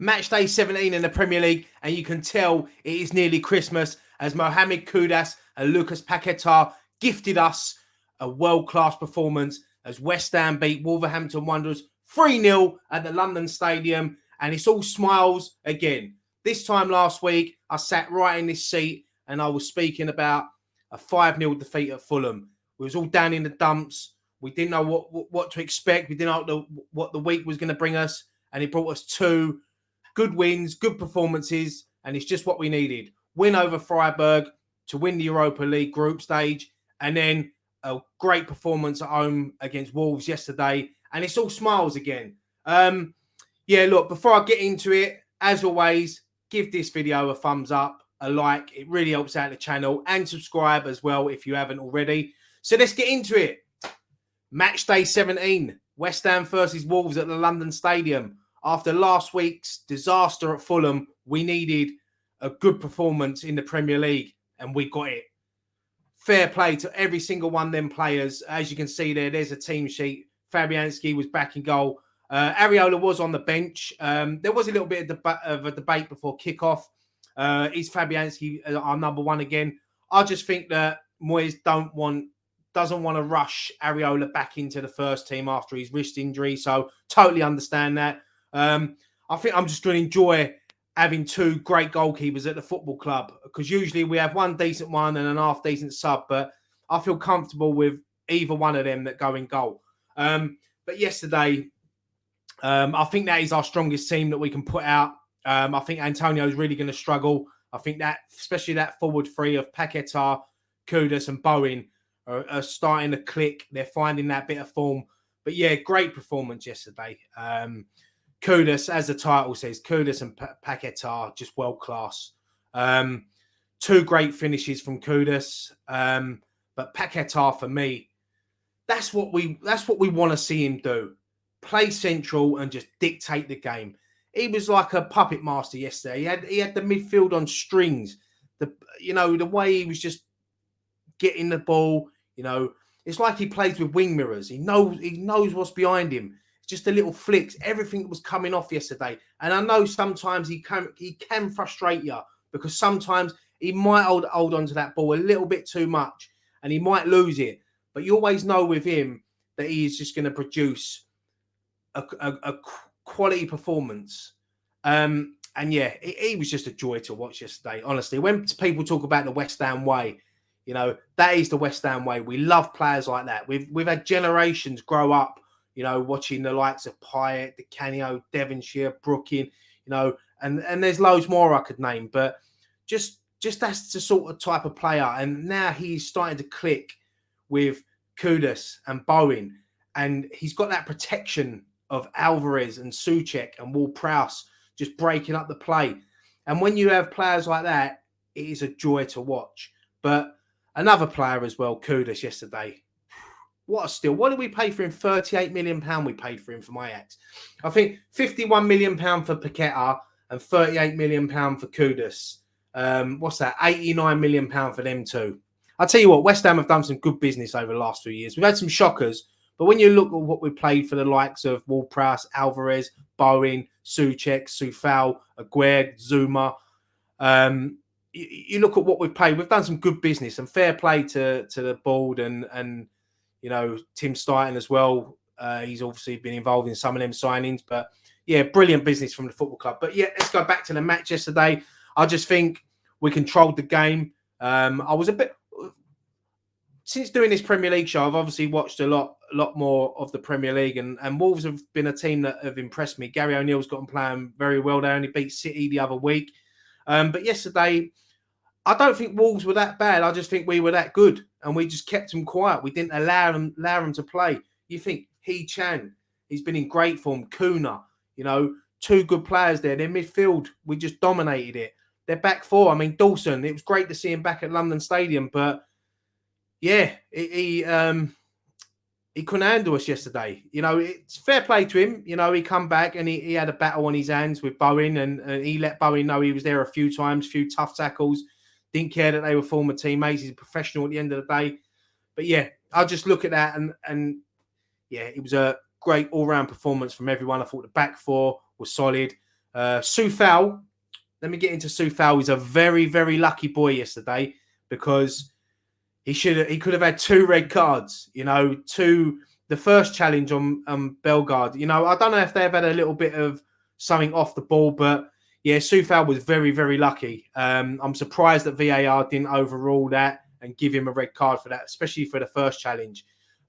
Match day 17 in the Premier League, and you can tell it is nearly Christmas as Mohamed Kudus and Lucas Paqueta gifted us a world-class performance as West Ham beat Wolverhampton Wanderers 3-0 at the London Stadium, and it's all smiles again. This time last week, I sat right in this seat and I was speaking about a 5-0 defeat at Fulham. We was all down in the dumps. We didn't know what to expect. We didn't know what the week was going to bring us, and it brought us two good wins, good performances, and it's just what we needed. Win over Freiburg to win the Europa League group stage, and then a great performance at home against Wolves yesterday, and it's all smiles again. Look, before I get into it, as always, give this video a thumbs up, a like. It really helps out the channel, and subscribe as well if you haven't already. So let's get into it. Match day 17, West Ham versus Wolves at the London Stadium. After last week's disaster at Fulham, we needed a good performance in the Premier League, and we got it. Fair play to every single one of them players. As you can see there's a team sheet. Fabianski was back in goal. Areola was on the bench. There was a little bit of a debate before kickoff. Is Fabianski our number one again? I just think that Moyes doesn't want to rush Areola back into the first team after his wrist injury. So totally understand that. I think I'm just going to enjoy having two great goalkeepers at the football club, because usually we have one decent one and an half decent sub, but I feel comfortable with either one of them that go in goal. But yesterday, I think that is our strongest team that we can put out. I think Antonio is really going to struggle. I think that, especially that forward three of Paqueta, Kudus and Bowen are starting to click. They're finding that bit of form. But yeah, great performance yesterday. Kudus, as the title says, Kudus and Paqueta, just world class. Two great finishes from Kudus, but Paqueta, for me, that's what we want to see him do. Play central and just dictate the game. He was like a puppet master yesterday. He had the midfield on strings. The way he was just getting the ball. It's like he plays with wing mirrors. He knows what's behind him. Just the little flicks, everything that was coming off yesterday. And I know sometimes he can frustrate you, because sometimes he might hold on to that ball a little bit too much and he might lose it. But you always know with him that he is just going to produce a quality performance. And yeah, he was just a joy to watch yesterday, honestly. When people talk about the West Ham way, that is the West Ham way. We love players like that. We've had generations grow up, watching the likes of Pyatt, Di Canio, Devonshire, Brooking, and there's loads more I could name. But just that's the sort of type of player. And now he's starting to click with Kudus and Bowen. And he's got that protection of Alvarez and Souček and Ward-Prowse just breaking up the play. And when you have players like that, it is a joy to watch. But another player as well, Kudus yesterday. What a steal. What did we pay for him? £38 million we paid for him from Ajax. I think £51 million for Paqueta and £38 million for Kudus. What's that? £89 million for them two. I'll tell you what, West Ham have done some good business over the last few years. We've had some shockers, but when you look at what we played for the likes of Ward-Prowse, Alvarez, Bowen, Souček, Soufal, Aguerd, Zuma, you look at what we've paid. We've done some good business, and fair play to the board and Tim Stein as well. He's obviously been involved in some of them signings, but yeah, brilliant business from the football club. But yeah, let's go back to the match yesterday. I just think we controlled the game. I was a bit, since doing this Premier League show, I've obviously watched a lot more of the Premier League, and Wolves have been a team that have impressed me. Gary O'Neill's got them playing very well. They only beat City the other week. But yesterday, I don't think Wolves were that bad. I just think we were that good, and we just kept them quiet. We didn't allow them to play. You think Chan, he's been in great form. Kuna, two good players there. Their midfield, we just dominated it. Their back four, Dawson, it was great to see him back at London Stadium, but yeah, he couldn't handle us yesterday. It's fair play to him. He come back and he had a battle on his hands with Bowen, and he let Bowen know he was there a few times, a few tough tackles. Didn't care that they were former teammates. He's a professional at the end of the day. But yeah, I'll just look at that and yeah, it was a great all-round performance from everyone. I thought the back four was solid. Soufal, let me get into Soufal. He's a very, very lucky boy yesterday because he could have had 2 red cards. The first challenge on Bellegarde. I don't know if they've had a little bit of something off the ball, but yeah, Soufal was very, very lucky. I'm surprised that VAR didn't overrule that and give him a red card for that, especially for the first challenge.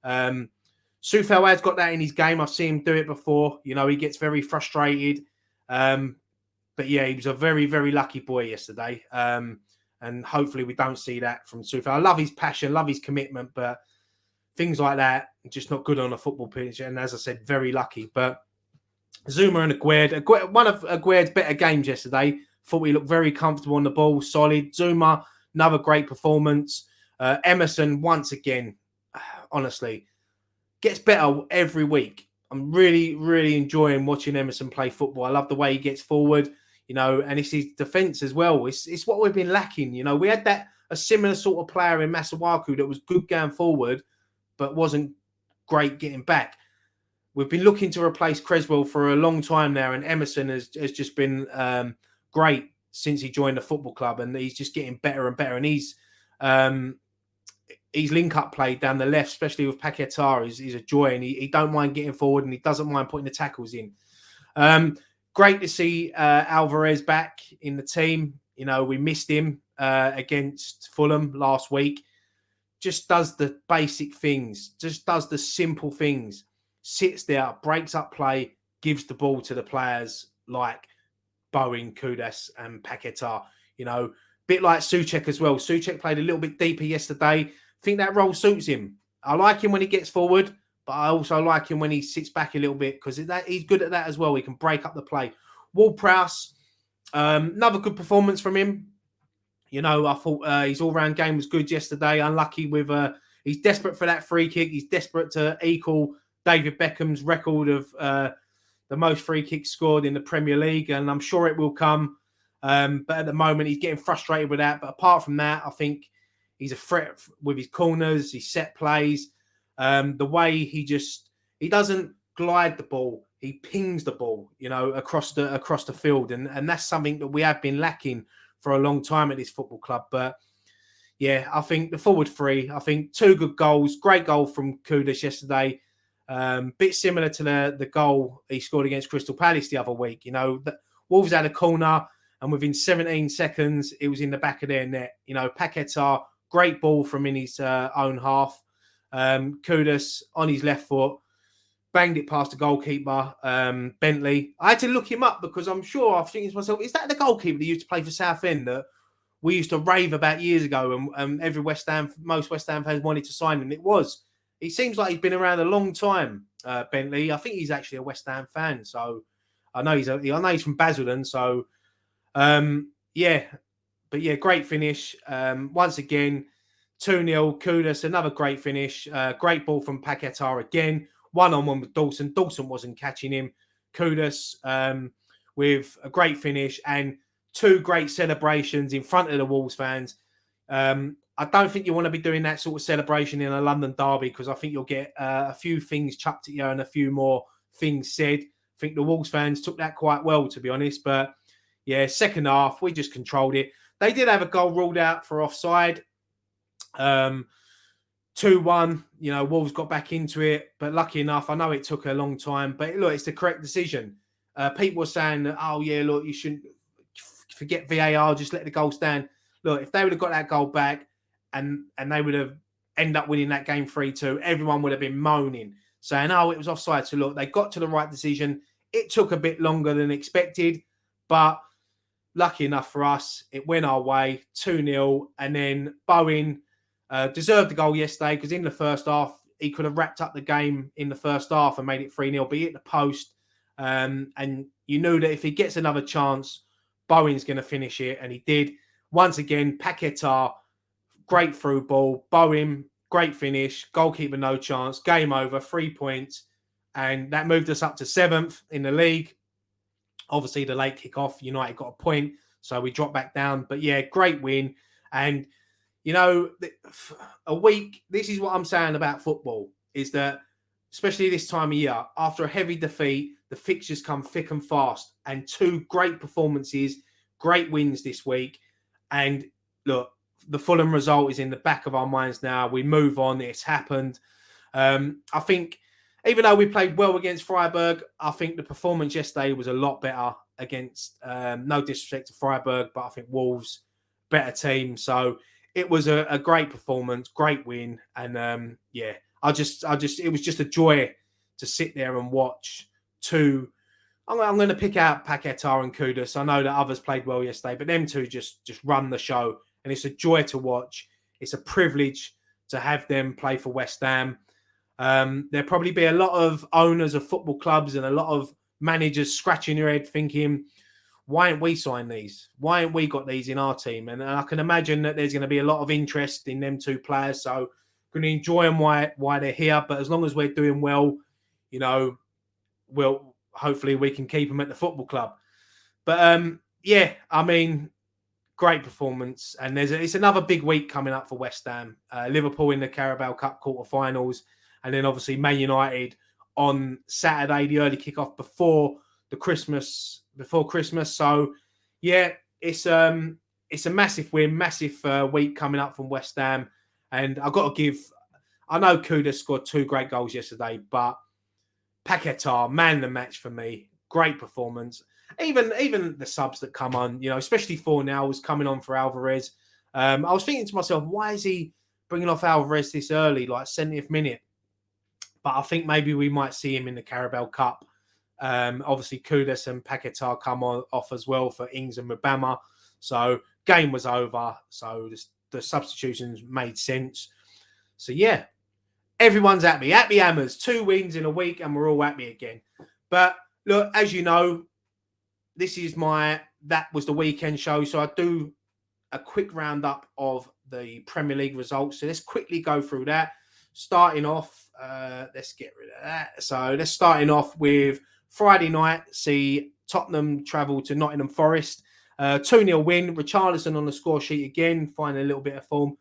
Soufal has got that in his game. I've seen him do it before. He gets very frustrated. But yeah, he was a very, very lucky boy yesterday. And hopefully we don't see that from Soufal. I love his passion, love his commitment, but things like that are just not good on a football pitch. And as I said, very lucky. But Zuma and Aguerd, one of Aguerd's better games yesterday. Thought he looked very comfortable on the ball, solid. Zuma, another great performance. Emerson, once again, honestly, gets better every week. I'm really, really enjoying watching Emerson play football. I love the way he gets forward, and it's his defence as well. It's what we've been lacking. We had a similar sort of player in Masuaku that was good going forward, but wasn't great getting back. We've been looking to replace Creswell for a long time now, and Emerson has just been great since he joined the football club, and he's just getting better and better. And his link-up play down the left, especially with Paqueta, is a joy, and he don't mind getting forward, and he doesn't mind putting the tackles in. Great to see Alvarez back in the team. We missed him against Fulham last week. Just does the basic things, just does the simple things. Sits there, breaks up play, gives the ball to the players like Bowen, Kudus, and Paqueta. Bit like Souček as well. Souček played a little bit deeper yesterday. I think that role suits him. I like him when he gets forward, but I also like him when he sits back a little bit because he's good at that as well. He can break up the play. Ward-Prowse, another good performance from him. I thought his all-round game was good yesterday. Unlucky with he's desperate for that free kick. He's desperate to equal David Beckham's record of the most free kicks scored in the Premier League, and I'm sure it will come. But at the moment, he's getting frustrated with that. But apart from that, I think he's a threat with his corners, his set plays, the way he doesn't glide the ball, he pings the ball, across the field, and that's something that we have been lacking for a long time at this football club. But yeah, I think the forward three, I think 2 good goals, great goal from Kudus yesterday. Bit similar to the goal he scored against Crystal Palace the other week. Wolves had a corner, and within 17 seconds, it was in the back of their net. Paqueta, great ball from in his own half. Kudus on his left foot, banged it past the goalkeeper, Bentley. I had to look him up because I'm sure I was thinking to myself, is that the goalkeeper that used to play for Southend that we used to rave about years ago, and most West Ham fans wanted to sign him? It was. He seems like he's been around a long time, Bentley. I think he's actually a West Ham fan, so I know he's from Basildon. So yeah, but yeah, great finish. Once again, 2-0. Kudus, another great finish. Great ball from Paqueta again. 1-on-1 with Dawson. Dawson wasn't catching him. Kudus with a great finish and 2 great celebrations in front of the Wolves fans. I don't think you want to be doing that sort of celebration in a London derby because I think you'll get a few things chucked at you and a few more things said. I think the Wolves fans took that quite well, to be honest. But yeah, second half, we just controlled it. They did have a goal ruled out for offside. 2-1, Wolves got back into it. But lucky enough, I know it took a long time. But look, it's the correct decision. People were saying that, oh, yeah, look, you shouldn't forget VAR, just let the goal stand. Look, if they would have got that goal back, and they would have ended up winning that game 3-2, everyone would have been moaning, saying, oh, it was offside. So look, they got to the right decision. It took a bit longer than expected, but lucky enough for us, it went our way, 2-0. And then Bowen deserved the goal yesterday because in the first half, he could have wrapped up the game in the first half and made it 3-0, but he hit the post. And you knew that if he gets another chance, Bowen's going to finish it, and he did. Once again, Paqueta, great through ball. Bowen, great finish. Goalkeeper, no chance. Game over, 3 points. And that moved us up to 7th in the league. Obviously, the late kick-off, United got a point, so we dropped back down. But yeah, great win. And, a week, this is what I'm saying about football, is that especially this time of year, after a heavy defeat, the fixtures come thick and fast. And 2 great performances, great wins this week. And look, the Fulham result is in the back of our minds now. We move on. It's happened. I think even though we played well against Freiburg, I think the performance yesterday was a lot better against, no disrespect to Freiburg, but I think Wolves, better team. So it was a great performance, great win. And it was just a joy to sit there and watch 2. I'm going to pick out Paqueta and Kudus. I know that others played well yesterday, but them 2 just run the show. And it's a joy to watch. It's a privilege to have them play for West Ham. There'll probably be a lot of owners of football clubs and a lot of managers scratching their head thinking, why ain't we signed these? Why ain't we got these in our team? And I can imagine that there's going to be a lot of interest in them 2 players. So I'm going to enjoy them why they're here. But as long as we're doing well, hopefully we can keep them at the football club. But great performance. And it's another big week coming up for West Ham. Liverpool in the Carabao Cup quarterfinals. And then obviously Man United on Saturday, the early kickoff before Christmas. So yeah, it's a massive win, massive week coming up from West Ham. And I've got to I know Kudus scored 2 great goals yesterday, but Paqueta, man of the match for me. Great performance. Even the subs that come on, especially 4-0 was coming on for Alvarez. I was thinking to myself, why is he bringing off Alvarez this early, like 70th minute? But I think maybe we might see him in the Carabao Cup. Obviously, Kudus and Paqueta come off as well for Ings and Mubama. So game was over. So the substitutions made sense. So yeah, everyone's happy. Happy Hammers. 2 wins in a week and we're all happy again. But look, as you know, that was the weekend show. So I do a quick roundup of the Premier League results. So let's quickly go through that. Starting off, let's get rid of that. So let's starting off with Friday night. See Tottenham travel to Nottingham Forest. 2-0 win. Richarlison on the score sheet again, finding a little bit of form.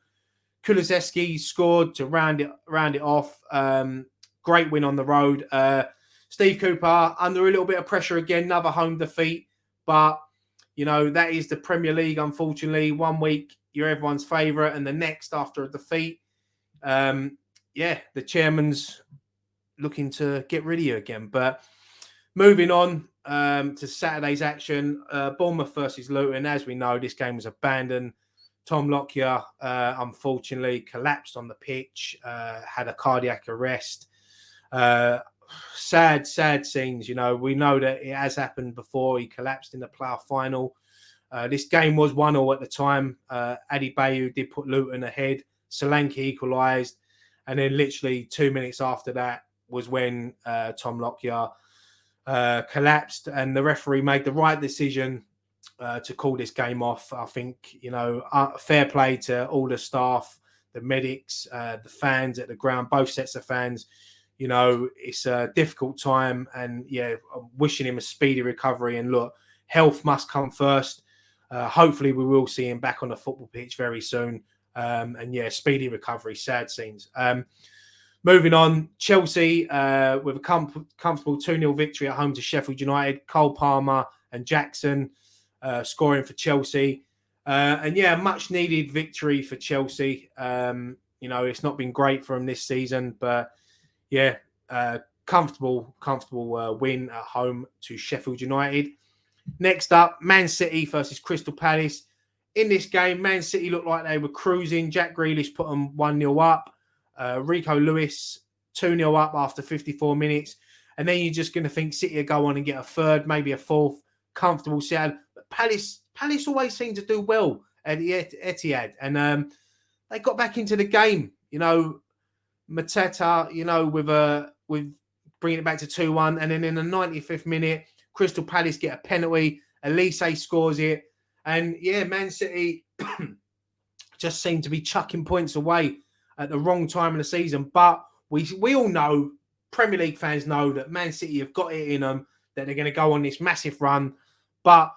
Kulusevski scored to round it off. Great win on the road. Steve Cooper under a little bit of pressure again. Another home defeat. But, that is the Premier League, unfortunately. 1 week, you're everyone's favourite. And the next, after a defeat, the chairman's looking to get rid of you again. But moving on to Saturday's action, Bournemouth versus Luton. As we know, this game was abandoned. Tom Lockyer, unfortunately, collapsed on the pitch, had a cardiac arrest. Sad scenes. We know that it has happened before. He collapsed in the playoff final. This game was 1-1 at the time. Adi Bayu did put Luton ahead. Solanke equalised. And then literally 2 minutes after that was when Tom Lockyer collapsed. And the referee made the right decision to call this game off. I think, fair play to all the staff, the medics, the fans at the ground, both sets of fans. It's a difficult time and, I'm wishing him a speedy recovery. And look, health must come first. Hopefully we will see him back on the football pitch very soon. Speedy recovery, sad scenes. Moving on, Chelsea with a comfortable 2-0 victory at home to Sheffield United. Cole Palmer and Jackson scoring for Chelsea. Much needed victory for Chelsea. It's not been great for them this season, but comfortable win at home to Sheffield United. Next up, Man City versus Crystal Palace. In this game, Man City looked like they were cruising. Jack Grealish put them 1-0 up. Rico Lewis 2-0 up after 54 minutes. And then you're just going to think City will go on and get a third, maybe a fourth. Comfortable set. But Palace always seem to do well at the Etihad. And they got back into the game. Mateta, with bringing it back to 2-1. And then in the 95th minute, Crystal Palace get a penalty. Elise scores it. And, Man City just seem to be chucking points away at the wrong time in the season. But we all know, Premier League fans know that Man City have got it in them, that they're going to go on this massive run. But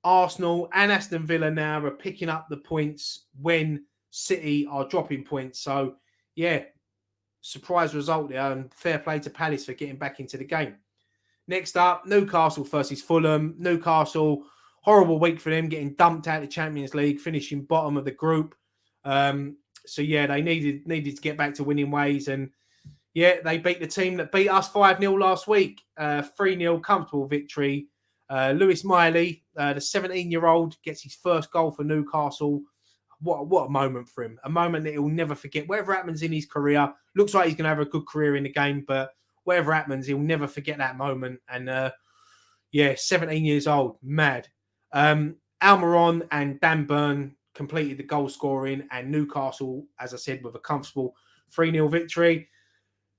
Arsenal and Aston Villa now are picking up the points when City are dropping points. So, surprise result there, and fair play to Palace for getting back into the game. Next up, Newcastle versus Fulham. Newcastle, horrible week for them, getting dumped out of the Champions League, finishing bottom of the group. So yeah, they needed to get back to winning ways, and yeah, they beat the team that beat us 5-0 last week. 3-0 comfortable victory. Lewis Miley, the 17-year-old, gets his first goal for Newcastle. What a moment for him. A moment that he'll never forget. Whatever happens in his career, looks like he's going to have a good career in the game, but whatever happens, he'll never forget that moment. And yeah, 17 years old, mad. Almiron and Dan Burn completed the goal scoring, and Newcastle, as I said, with a comfortable 3-0 victory.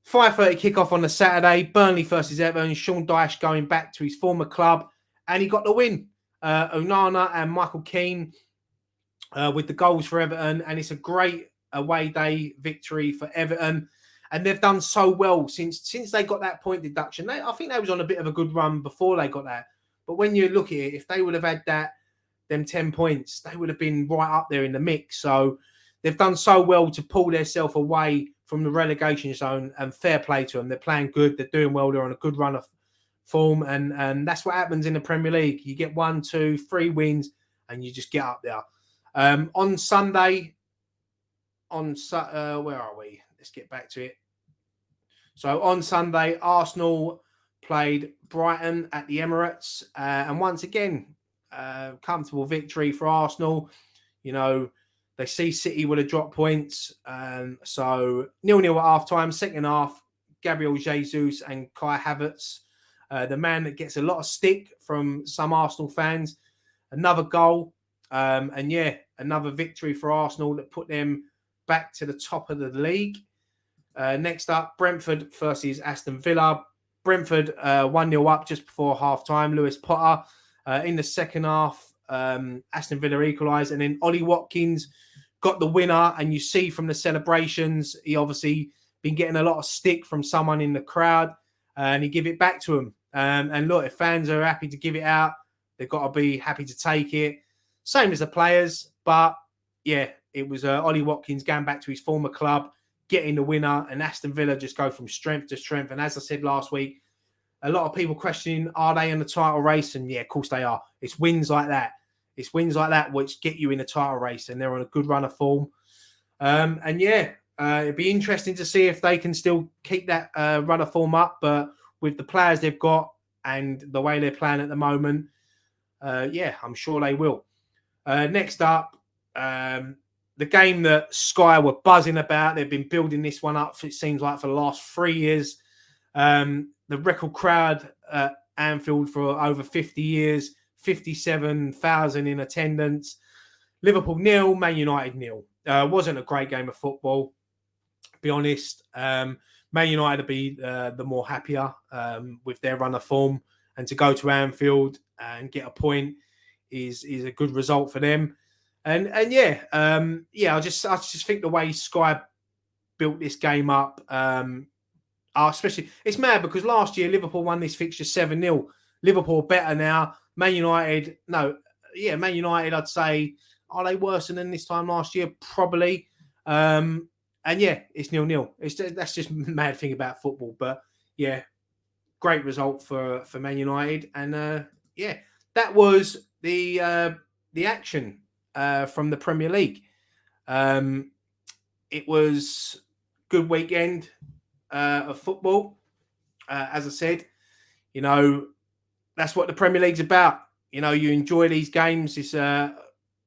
5:30 kickoff on the Saturday. Burnley versus Everton. Sean Dyche going back to his former club, and he got the win. Onana and Michael Keane with the goals for Everton, and it's a great away day victory for Everton. And they've done so well since they got that point deduction. I think they was on a bit of a good run before they got that. But when you look at it, if they would have had them 10 points, they would have been right up there in the mix. So they've done so well to pull themselves away from the relegation zone, and fair play to them. They're playing good. They're doing well. They're on a good run of form. And that's what happens in the Premier League. You get 1, 2, 3 wins and you just get up there. On Sunday, where are we? Let's get back to it. So on Sunday, Arsenal played Brighton at the Emirates. And once again, comfortable victory for Arsenal. You know, they see City would have dropped points. So 0-0 at half-time. Second half, Gabriel Jesus and Kai Havertz, the man that gets a lot of stick from some Arsenal fans. Another goal. And yeah, another victory for Arsenal that put them back to the top of the league. Next up, Brentford versus Aston Villa. Brentford 1-0 up just before half-time. Lewis Potter. In the second half, Aston Villa equalised, and then Ollie Watkins got the winner. And you see from the celebrations, he obviously been getting a lot of stick from someone in the crowd, and he give it back to him. And look, if fans are happy to give it out, they've got to be happy to take it. Same as the players, but yeah, it was Ollie Watkins going back to his former club, getting the winner, and Aston Villa just go from strength to strength. And as I said last week, a lot of people questioning, are they in the title race? And yeah, of course they are. It's wins like that. It's wins like that which get you in the title race, and they're on a good run of form. And yeah, it'd be interesting to see if they can still keep that run of form up. But with the players they've got and the way they're playing at the moment, yeah, I'm sure they will. Next up, the game that Sky were buzzing about. They've been building this one up, it seems like, for the last 3 years. The record crowd at Anfield for over 50 years, 57,000 in attendance. Liverpool 0, Man United 0. Wasn't a great game of football, to be honest. Man United would be the more happier with their run of form, and to go to Anfield and get a point is a good result for them. And yeah, I just think the way Sky built this game up, especially, it's mad because last year Liverpool won this fixture 7-0. Liverpool better now. Man United, I'd say, are they worse than this time last year? Probably. And yeah, it's 0-0. That's just a mad thing about football. But yeah, great result for Man United. And yeah, that was the action from the Premier League. It was good weekend of football. As I said, you know, that's what the Premier League's about. You know, you enjoy these games. It's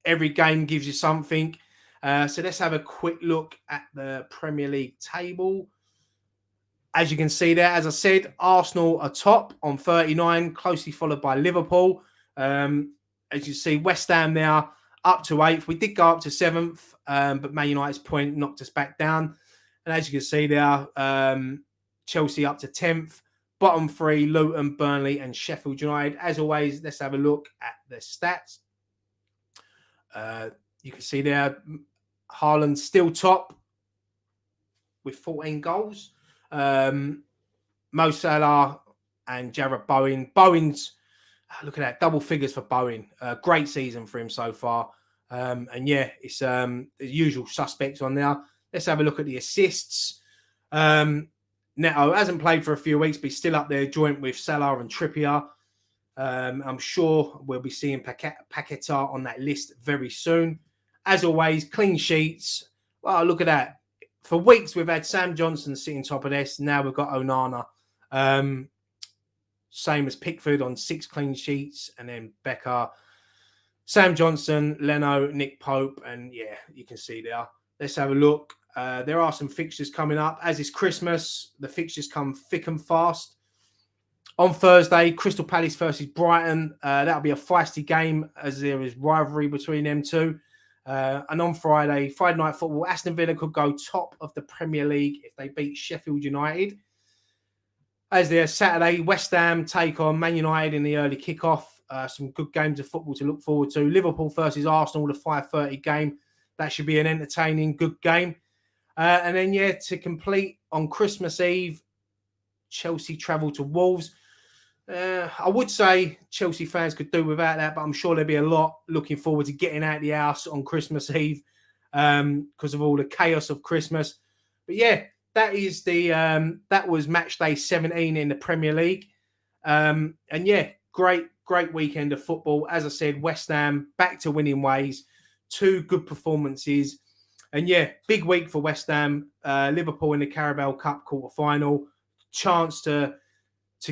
every game gives you something. So let's have a quick look at the Premier League table. As you can see there, as I said, Arsenal are top on 39, closely followed by Liverpool. As you see, West Ham now up to 8th. We did go up to 7th, but Man United's point knocked us back down. And as you can see there, Chelsea up to 10th. Bottom 3, Luton, Burnley and Sheffield United. As always, let's have a look at the stats. You can see there, Haaland still top with 14 goals. Mo Salah and Jarrod Bowen. Bowen's, look at that, double figures for Bowen. Great season for him so far. And yeah, it's the usual suspects on there. Let's have a look at the assists. Neto hasn't played for a few weeks, but he's still up there, joint with Salah and Trippier. I'm sure we'll be seeing Paqueta on that list very soon. As always, clean sheets. Well, look at that. For weeks, we've had Sam Johnson sitting top of this. Now we've got Onana. Same as Pickford on 6 clean sheets. And then Becker, Sam Johnson, Leno, Nick Pope. And yeah, you can see there. Let's have a look. There are some fixtures coming up. As is Christmas, the fixtures come thick and fast. On Thursday, Crystal Palace versus Brighton. That'll be a feisty game as there is rivalry between them two. And on Friday night football, Aston Villa could go top of the Premier League if they beat Sheffield United. As there's Saturday, West Ham take on Man United in the early kickoff. Some good games of football to look forward to. Liverpool versus Arsenal, the 5:30 game. That should be an entertaining, good game. And then, yeah, to complete on Christmas Eve, Chelsea travel to Wolves. I would say Chelsea fans could do without that, but I'm sure there'll be a lot looking forward to getting out of the house on Christmas Eve because of all the chaos of Christmas. But yeah, that is that was match day 17 in the Premier League. And yeah, great weekend of football. As I said, West Ham back to winning ways, 2 good performances. And yeah, big week for West Ham. Liverpool in the Carabao Cup quarter-final. Chance to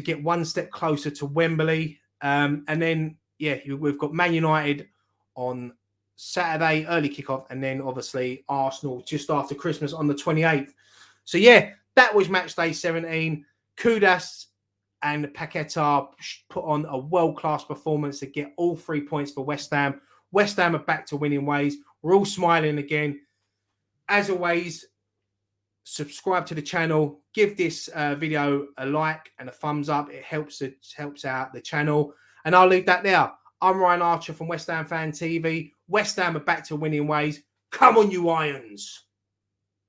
get one step closer to Wembley. And then, yeah, we've got Man United on Saturday, early kickoff, and then obviously Arsenal just after Christmas on the 28th. So, yeah, that was match day 17. Kudus and Paqueta put on a world-class performance to get all 3 points for West Ham. West Ham are back to winning ways. We're all smiling again. As always, subscribe to the channel, give this video a like and a thumbs up. It helps out the channel. And I'll leave that there. I'm Ryan Archer from West Ham Fan TV. West Ham are back to winning ways. Come on, you Irons.